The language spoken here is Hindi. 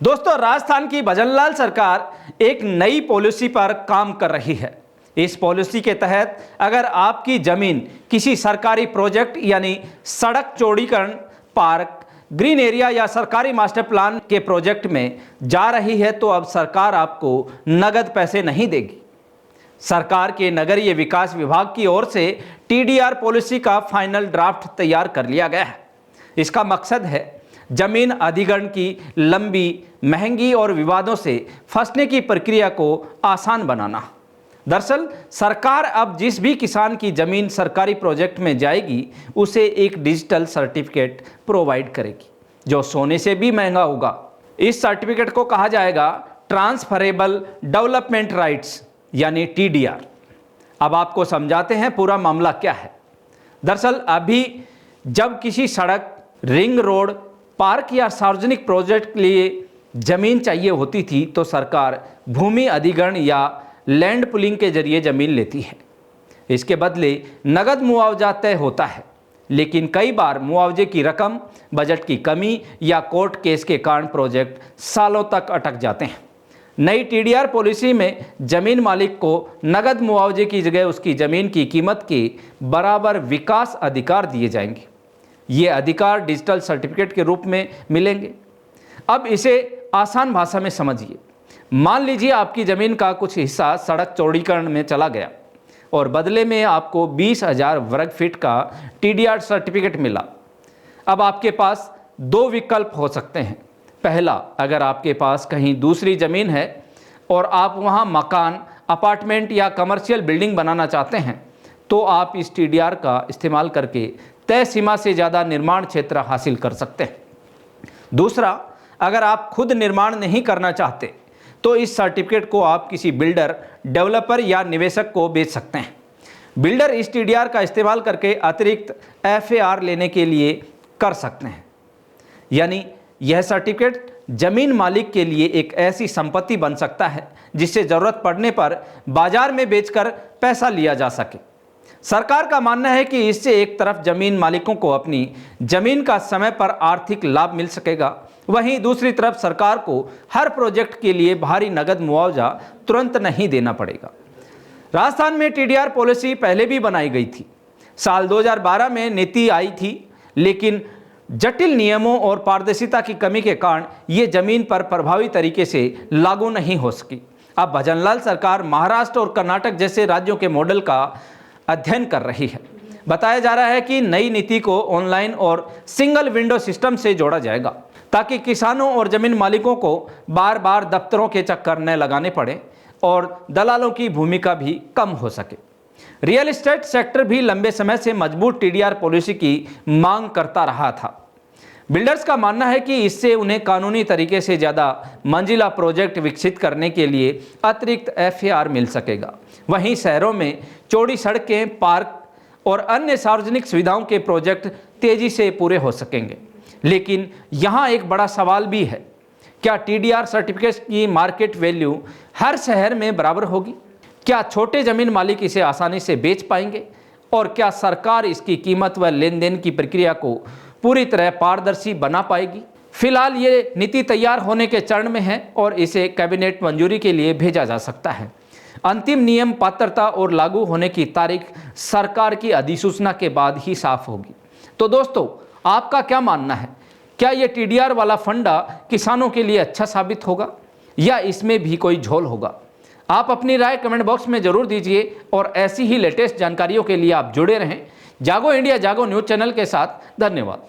दोस्तों, राजस्थान की भजनलाल सरकार एक नई पॉलिसी पर काम कर रही है। इस पॉलिसी के तहत अगर आपकी जमीन किसी सरकारी प्रोजेक्ट यानी सड़क चौड़ीकरण, पार्क, ग्रीन एरिया या सरकारी मास्टर प्लान के प्रोजेक्ट में जा रही है तो अब सरकार आपको नगद पैसे नहीं देगी। सरकार के नगरीय विकास विभाग की ओर से टीडीआर पॉलिसी का फाइनल ड्राफ्ट तैयार कर लिया गया है। इसका मकसद है जमीन अधिग्रहण की लंबी, महंगी और विवादों से फंसने की प्रक्रिया को आसान बनाना। दरअसल सरकार अब जिस भी किसान की जमीन सरकारी प्रोजेक्ट में जाएगी उसे एक डिजिटल सर्टिफिकेट प्रोवाइड करेगी जो सोने से भी महंगा होगा। इस सर्टिफिकेट को कहा जाएगा ट्रांसफरेबल डेवलपमेंट राइट्स यानी टीडीआर। अब आपको समझाते हैं पूरा मामला क्या है। दरअसल अभी जब किसी सड़क, रिंग रोड, पार्क या सार्वजनिक प्रोजेक्ट के लिए जमीन चाहिए होती थी तो सरकार भूमि अधिग्रहण या लैंड पुलिंग के जरिए जमीन लेती है। इसके बदले नगद मुआवजा तय होता है, लेकिन कई बार मुआवजे की रकम, बजट की कमी या कोर्ट केस के कारण प्रोजेक्ट सालों तक अटक जाते हैं। नई टीडीआर पॉलिसी में जमीन मालिक को नगद मुआवजे की जगह उसकी जमीन की कीमत के बराबर विकास अधिकार दिए जाएंगे। ये अधिकार डिजिटल सर्टिफिकेट के रूप में मिलेंगे। अब इसे आसान भाषा में समझिए। मान लीजिए आपकी ज़मीन का कुछ हिस्सा सड़क चौड़ीकरण में चला गया और बदले में आपको 20,000 वर्ग फीट का टीडीआर सर्टिफिकेट मिला। अब आपके पास दो विकल्प हो सकते हैं। पहला, अगर आपके पास कहीं दूसरी ज़मीन है और आप वहाँ मकान, अपार्टमेंट या कमर्शियल बिल्डिंग बनाना चाहते हैं तो आप इस टीडीआर का इस्तेमाल करके तय सीमा से ज़्यादा निर्माण क्षेत्र हासिल कर सकते हैं। दूसरा, अगर आप खुद निर्माण नहीं करना चाहते तो इस सर्टिफिकेट को आप किसी बिल्डर, डेवलपर या निवेशक को बेच सकते हैं। बिल्डर इस टीडीआर का इस्तेमाल करके अतिरिक्त एफएआर लेने के लिए कर सकते हैं। यानी यह सर्टिफिकेट जमीन मालिक के लिए एक ऐसी संपत्ति बन सकता है जिससे ज़रूरत पड़ने पर बाजार में बेचकर पैसा लिया जा सके। सरकार का मानना है कि इससे एक तरफ जमीन मालिकों को अपनी जमीन का समय पर आर्थिक लाभ मिल सकेगा, वहीं दूसरी तरफ सरकार को हर प्रोजेक्ट के लिए भारी नगद मुआवजा तुरंत नहीं देना पड़ेगा। राजस्थान में टीडीआर पॉलिसी पहले भी बनाई गई थी। साल 2012 में नीति आई थी, लेकिन जटिल नियमों और पारदर्शिता की कमी के कारण ये जमीन पर प्रभावी तरीके से लागू नहीं हो सकी। अब भजनलाल सरकार महाराष्ट्र और कर्नाटक जैसे राज्यों के मॉडल का अध्ययन कर रही है। बताया जा रहा है कि नई नीति को ऑनलाइन और सिंगल विंडो सिस्टम से जोड़ा जाएगा ताकि किसानों और जमीन मालिकों को बार बार दफ्तरों के चक्कर न लगाने पड़े और दलालों की भूमिका भी कम हो सके। रियल एस्टेट सेक्टर भी लंबे समय से मजबूत टीडीआर पॉलिसी की मांग करता रहा था। बिल्डर्स का मानना है कि इससे उन्हें कानूनी तरीके से ज़्यादा मंजिला प्रोजेक्ट विकसित करने के लिए अतिरिक्त एफएआर मिल सकेगा। वहीं शहरों में चौड़ी सड़कें, पार्क और अन्य सार्वजनिक सुविधाओं के प्रोजेक्ट तेज़ी से पूरे हो सकेंगे। लेकिन यहाँ एक बड़ा सवाल भी है, क्या टीडीआर सर्टिफिकेट की मार्केट वैल्यू हर शहर में बराबर होगी? क्या छोटे ज़मीन मालिक इसे आसानी से बेच पाएंगे? और क्या सरकार इसकी कीमत व लेन देन की प्रक्रिया को पूरी तरह पारदर्शी बना पाएगी? फिलहाल ये नीति तैयार होने के चरण में है और इसे कैबिनेट मंजूरी के लिए भेजा जा सकता है। अंतिम नियम, पात्रता और लागू होने की तारीख सरकार की अधिसूचना के बाद ही साफ होगी। तो दोस्तों, आपका क्या मानना है? क्या ये टीडीआर वाला फंडा किसानों के लिए अच्छा साबित होगा या इसमें भी कोई झोल होगा? आप अपनी राय कमेंट बॉक्स में जरूर दीजिए और ऐसी ही लेटेस्ट जानकारियों के लिए आप जुड़े रहें जागो इंडिया, जागो न्यूज़ चैनल के साथ। धन्यवाद।